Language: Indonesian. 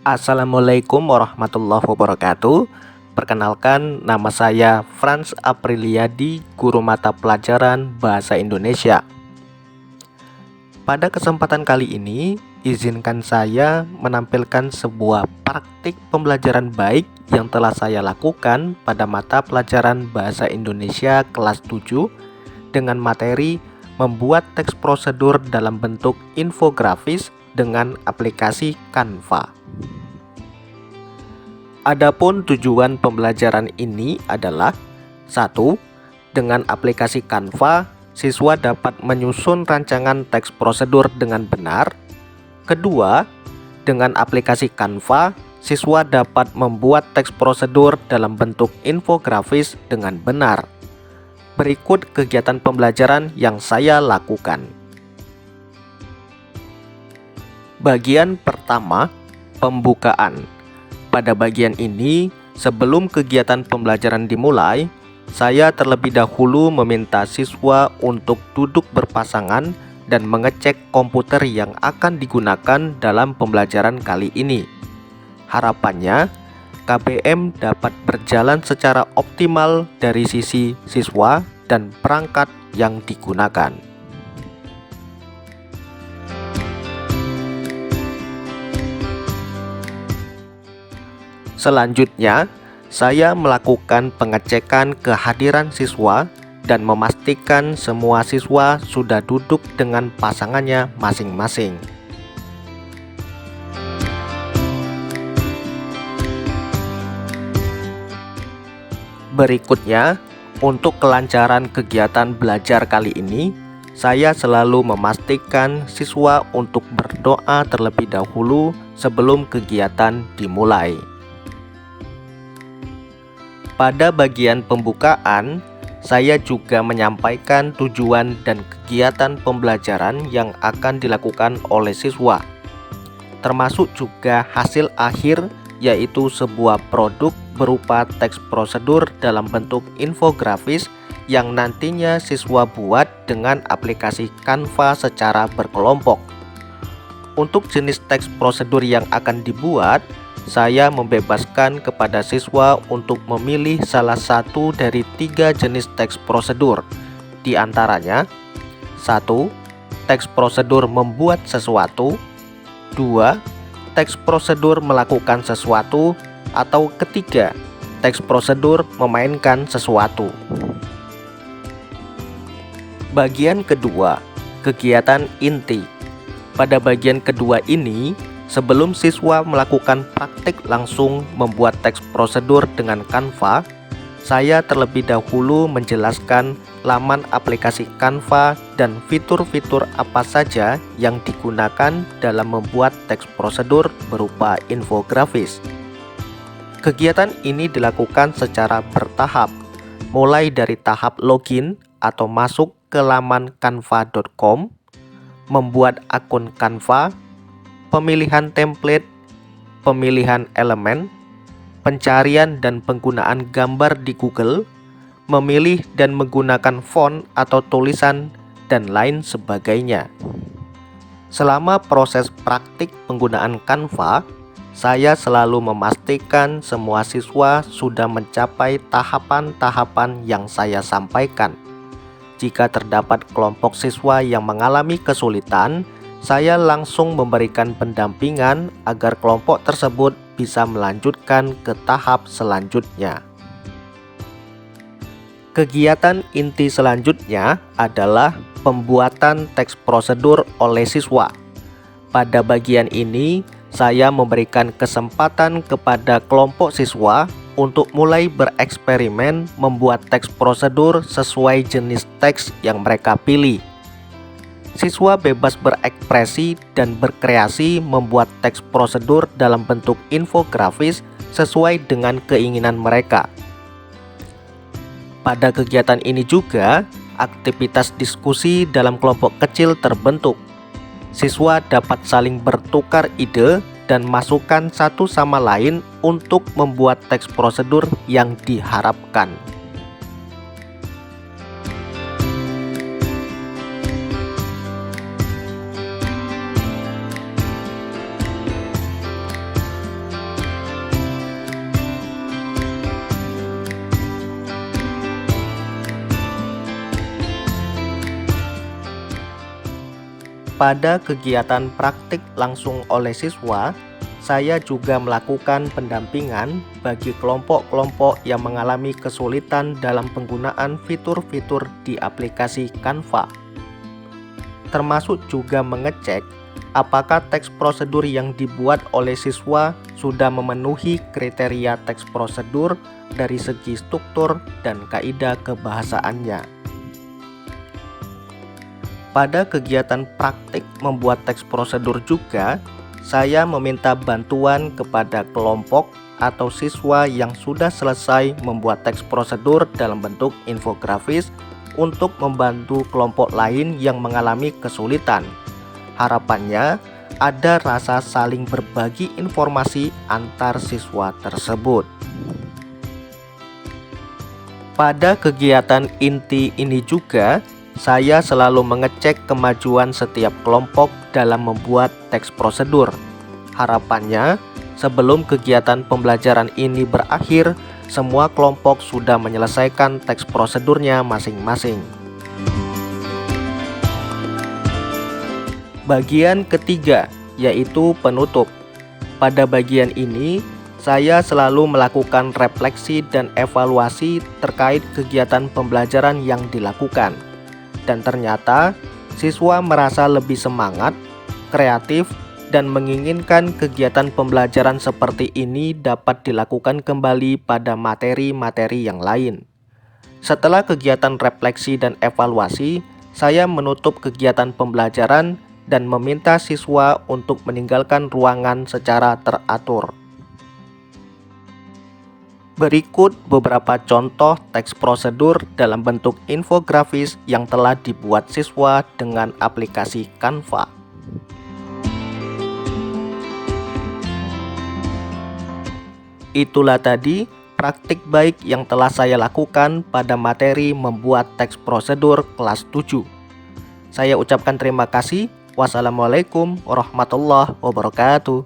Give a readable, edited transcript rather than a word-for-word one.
Assalamualaikum warahmatullahi wabarakatuh. Perkenalkan, nama saya Frans Apriliadi, guru mata pelajaran Bahasa Indonesia. Pada kesempatan kali ini, izinkan saya menampilkan sebuah praktik pembelajaran baik yang telah saya lakukan pada mata pelajaran Bahasa Indonesia kelas 7 dengan materi membuat teks prosedur dalam bentuk infografis dengan aplikasi Canva. Adapun tujuan pembelajaran ini adalah 1. Dengan aplikasi Canva, siswa dapat menyusun rancangan teks prosedur dengan benar. Kedua, dengan aplikasi Canva, siswa dapat membuat teks prosedur dalam bentuk infografis dengan benar. Berikut kegiatan pembelajaran yang saya lakukan. Bagian pertama, pembukaan. Pada bagian ini, sebelum kegiatan pembelajaran dimulai, saya terlebih dahulu meminta siswa untuk duduk berpasangan dan mengecek komputer yang akan digunakan dalam pembelajaran kali ini. Harapannya, KBM dapat berjalan secara optimal dari sisi siswa dan perangkat yang digunakan. Selanjutnya, saya melakukan pengecekan kehadiran siswa dan memastikan semua siswa sudah duduk dengan pasangannya masing-masing. Berikutnya, untuk kelancaran kegiatan belajar kali ini, saya selalu memastikan siswa untuk berdoa terlebih dahulu sebelum kegiatan dimulai. Pada bagian pembukaan, saya juga menyampaikan tujuan dan kegiatan pembelajaran yang akan dilakukan oleh siswa, termasuk juga hasil akhir, yaitu sebuah produk berupa teks prosedur dalam bentuk infografis yang nantinya siswa buat dengan aplikasi Canva secara berkelompok. Untuk jenis teks prosedur yang akan dibuat, saya membebaskan kepada siswa untuk memilih salah satu dari 3 jenis teks prosedur. Di antaranya, 1. Teks prosedur membuat sesuatu. 2. Teks prosedur melakukan sesuatu. Atau ketiga, teks prosedur memainkan sesuatu. Bagian kedua, kegiatan inti. Pada bagian kedua ini, sebelum siswa melakukan praktik langsung membuat teks prosedur dengan Canva, saya terlebih dahulu menjelaskan laman aplikasi Canva dan fitur-fitur apa saja yang digunakan dalam membuat teks prosedur berupa infografis. Kegiatan ini dilakukan secara bertahap, mulai dari tahap login atau masuk ke laman canva.com, membuat akun Canva, pemilihan template, pemilihan elemen, pencarian dan penggunaan gambar di Google, memilih dan menggunakan font atau tulisan, dan lain sebagainya. Selama proses praktik penggunaan Canva, saya selalu memastikan semua siswa sudah mencapai tahapan-tahapan yang saya sampaikan. Jika terdapat kelompok siswa yang mengalami kesulitan, saya langsung memberikan pendampingan agar kelompok tersebut bisa melanjutkan ke tahap selanjutnya. Kegiatan inti selanjutnya adalah pembuatan teks prosedur oleh siswa. Pada bagian ini, saya memberikan kesempatan kepada kelompok siswa untuk mulai bereksperimen membuat teks prosedur sesuai jenis teks yang mereka pilih. Siswa bebas berekspresi dan berkreasi membuat teks prosedur dalam bentuk infografis sesuai dengan keinginan mereka. Pada kegiatan ini juga, aktivitas diskusi dalam kelompok kecil terbentuk. Siswa dapat saling bertukar ide dan masukan satu sama lain untuk membuat teks prosedur yang diharapkan. Pada kegiatan praktik langsung oleh siswa, saya juga melakukan pendampingan bagi kelompok-kelompok yang mengalami kesulitan dalam penggunaan fitur-fitur di aplikasi Canva. Termasuk juga mengecek apakah teks prosedur yang dibuat oleh siswa sudah memenuhi kriteria teks prosedur dari segi struktur dan kaidah kebahasaannya. Pada kegiatan praktik membuat teks prosedur juga, saya meminta bantuan kepada kelompok atau siswa yang sudah selesai membuat teks prosedur dalam bentuk infografis untuk membantu kelompok lain yang mengalami kesulitan. Harapannya ada rasa saling berbagi informasi antar siswa tersebut. Pada kegiatan inti ini juga, saya selalu mengecek kemajuan setiap kelompok dalam membuat teks prosedur. Harapannya, sebelum kegiatan pembelajaran ini berakhir, semua kelompok sudah menyelesaikan teks prosedurnya masing-masing. Bagian ketiga, yaitu penutup. Pada bagian ini, saya selalu melakukan refleksi dan evaluasi terkait kegiatan pembelajaran yang dilakukan. Dan ternyata siswa merasa lebih semangat, kreatif, dan menginginkan kegiatan pembelajaran seperti ini dapat dilakukan kembali pada materi-materi yang lain. Setelah kegiatan refleksi dan evaluasi, saya menutup kegiatan pembelajaran dan meminta siswa untuk meninggalkan ruangan secara teratur. Berikut beberapa contoh teks prosedur dalam bentuk infografis yang telah dibuat siswa dengan aplikasi Canva. Itulah tadi praktik baik yang telah saya lakukan pada materi membuat teks prosedur kelas 7. Saya ucapkan terima kasih. Wassalamualaikum warahmatullahi wabarakatuh.